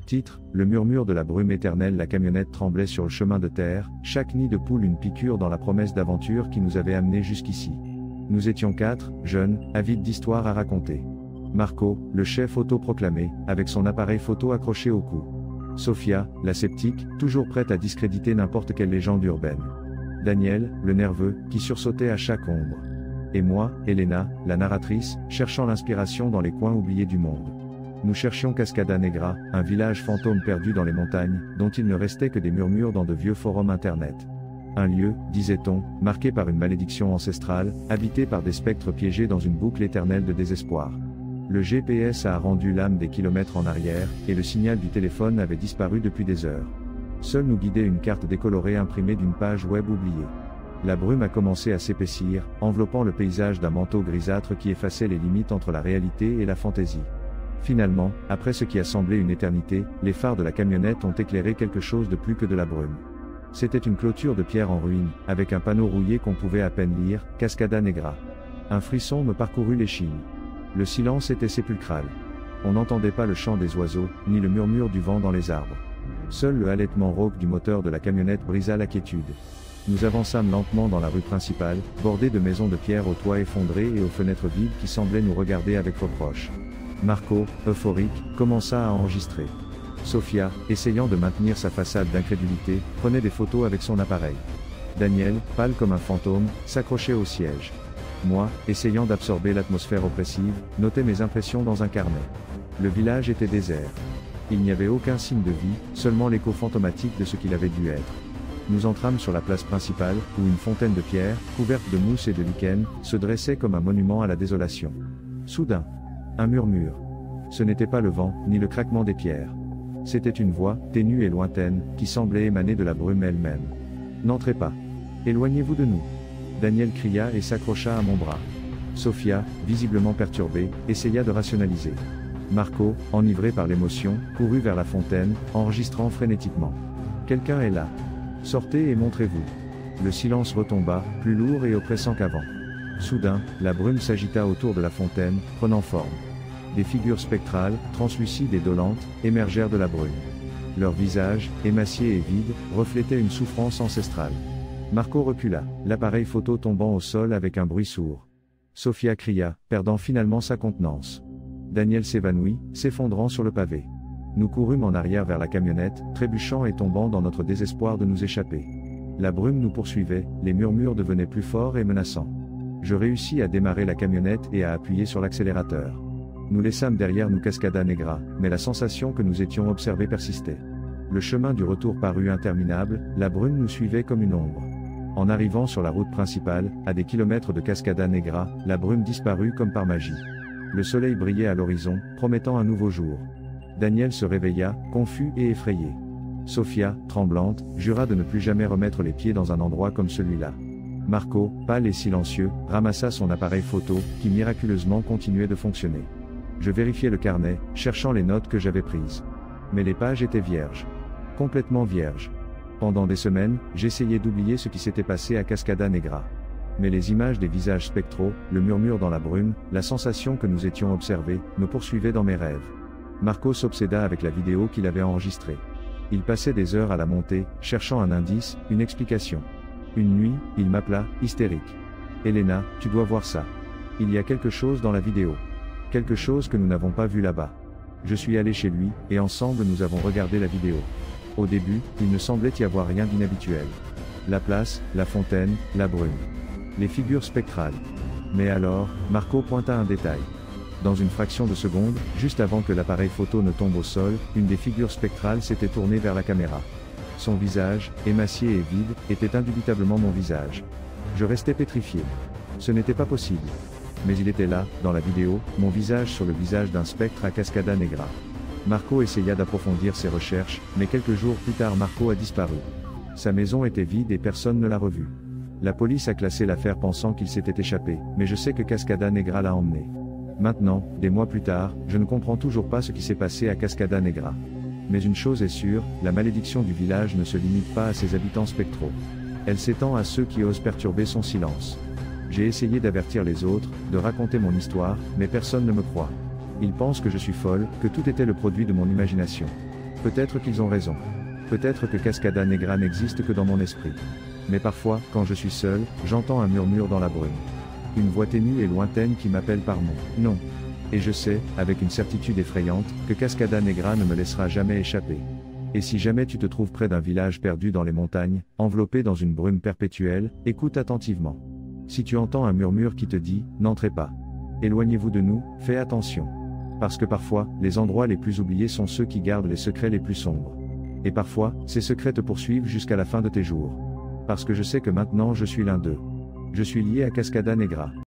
Titre, le murmure de la brume éternelle. La camionnette tremblait sur le chemin de terre, chaque nid de poule une piqûre dans la promesse d'aventure qui nous avait amenés jusqu'ici. Nous étions 4, jeunes, avides d'histoires à raconter. Marco, le chef autoproclamé, avec son appareil photo accroché au cou. Sophia, la sceptique, toujours prête à discréditer n'importe quelle légende urbaine. Daniel, le nerveux, qui sursautait à chaque ombre. Et moi, Elena, la narratrice, cherchant l'inspiration dans les coins oubliés du monde. Nous cherchions Cascada Negra, un village fantôme perdu dans les montagnes, dont il ne restait que des murmures dans de vieux forums internet. Un lieu, disait-on, marqué par une malédiction ancestrale, habité par des spectres piégés dans une boucle éternelle de désespoir. Le GPS a rendu l'âme des kilomètres en arrière, et le signal du téléphone avait disparu depuis des heures. Seule nous guidait une carte décolorée imprimée d'une page web oubliée. La brume a commencé à s'épaissir, enveloppant le paysage d'un manteau grisâtre qui effaçait les limites entre la réalité et la fantaisie. Finalement, après ce qui a semblé une éternité, les phares de la camionnette ont éclairé quelque chose de plus que de la brume. C'était une clôture de pierre en ruine, avec un panneau rouillé qu'on pouvait à peine lire, Cascada Negra. Un frisson me parcourut l'échine. Le silence était sépulcral. On n'entendait pas le chant des oiseaux, ni le murmure du vent dans les arbres. Seul le halètement rauque du moteur de la camionnette brisa la quiétude. Nous avançâmes lentement dans la rue principale, bordée de maisons de pierre aux toits effondrés et aux fenêtres vides qui semblaient nous regarder avec reproche. Marco, euphorique, commença à enregistrer. Sophia, essayant de maintenir sa façade d'incrédulité, prenait des photos avec son appareil. Daniel, pâle comme un fantôme, s'accrochait au siège. Moi, essayant d'absorber l'atmosphère oppressive, notais mes impressions dans un carnet. Le village était désert. Il n'y avait aucun signe de vie, seulement l'écho fantomatique de ce qu'il avait dû être. Nous entrâmes sur la place principale, où une fontaine de pierre, couverte de mousse et de lichen, se dressait comme un monument à la désolation. Soudain, un murmure. Ce n'était pas le vent, ni le craquement des pierres. C'était une voix, ténue et lointaine, qui semblait émaner de la brume elle-même. « N'entrez pas. Éloignez-vous de nous. » Daniel cria et s'accrocha à mon bras. Sophia, visiblement perturbée, essaya de rationaliser. Marco, enivré par l'émotion, courut vers la fontaine, enregistrant frénétiquement. « Quelqu'un est là. Sortez et montrez-vous. » Le silence retomba, plus lourd et oppressant qu'avant. Soudain, la brume s'agita autour de la fontaine, prenant forme. Des figures spectrales, translucides et dolentes, émergèrent de la brume. Leurs visages, émaciés et vides, reflétaient une souffrance ancestrale. Marco recula, l'appareil photo tombant au sol avec un bruit sourd. Sophia cria, perdant finalement sa contenance. Daniel s'évanouit, s'effondrant sur le pavé. Nous courûmes en arrière vers la camionnette, trébuchant et tombant dans notre désespoir de nous échapper. La brume nous poursuivait, les murmures devenaient plus forts et menaçants. Je réussis à démarrer la camionnette et à appuyer sur l'accélérateur. Nous laissâmes derrière nous Cascada Negra, mais la sensation que nous étions observés persistait. Le chemin du retour parut interminable, la brume nous suivait comme une ombre. En arrivant sur la route principale, à des kilomètres de Cascada Negra, la brume disparut comme par magie. Le soleil brillait à l'horizon, promettant un nouveau jour. Daniel se réveilla, confus et effrayé. Sophia, tremblante, jura de ne plus jamais remettre les pieds dans un endroit comme celui-là. Marco, pâle et silencieux, ramassa son appareil photo, qui miraculeusement continuait de fonctionner. Je vérifiai le carnet, cherchant les notes que j'avais prises. Mais les pages étaient vierges. Complètement vierges. Pendant des semaines, j'essayais d'oublier ce qui s'était passé à Cascada Negra. Mais les images des visages spectraux, le murmure dans la brume, la sensation que nous étions observés, me poursuivaient dans mes rêves. Marco s'obséda avec la vidéo qu'il avait enregistrée. Il passait des heures à la monter, cherchant un indice, une explication. Une nuit, il m'appela, hystérique. « Elena, tu dois voir ça. Il y a quelque chose dans la vidéo. Quelque chose que nous n'avons pas vu là-bas. » Je suis allé chez lui, et ensemble nous avons regardé la vidéo. Au début, il ne semblait y avoir rien d'inhabituel. La place, la fontaine, la brume. Les figures spectrales. Mais alors, Marco pointa un détail. Dans une fraction de seconde, juste avant que l'appareil photo ne tombe au sol, une des figures spectrales s'était tournée vers la caméra. Son visage, émacié et vide, était indubitablement mon visage. Je restais pétrifié. Ce n'était pas possible. Mais il était là, dans la vidéo, mon visage sur le visage d'un spectre à Cascada Negra. Marco essaya d'approfondir ses recherches, mais quelques jours plus tard Marco a disparu. Sa maison était vide et personne ne l'a revu. La police a classé l'affaire pensant qu'il s'était échappé, mais je sais que Cascada Negra l'a emmené. Maintenant, des mois plus tard, je ne comprends toujours pas ce qui s'est passé à Cascada Negra. Mais une chose est sûre, la malédiction du village ne se limite pas à ses habitants spectraux. Elle s'étend à ceux qui osent perturber son silence. J'ai essayé d'avertir les autres, de raconter mon histoire, mais personne ne me croit. Ils pensent que je suis folle, que tout était le produit de mon imagination. Peut-être qu'ils ont raison. Peut-être que Cascada Negra n'existe que dans mon esprit. Mais parfois, quand je suis seul, j'entends un murmure dans la brume. Une voix ténue et lointaine qui m'appelle par mon nom. Et je sais, avec une certitude effrayante, que Cascada Negra ne me laissera jamais échapper. Et si jamais tu te trouves près d'un village perdu dans les montagnes, enveloppé dans une brume perpétuelle, écoute attentivement. Si tu entends un murmure qui te dit « N'entrez pas. Éloignez-vous de nous, fais attention. » Parce que parfois, les endroits les plus oubliés sont ceux qui gardent les secrets les plus sombres. Et parfois, ces secrets te poursuivent jusqu'à la fin de tes jours. Parce que je sais que maintenant je suis l'un d'eux. Je suis lié à Cascada Negra.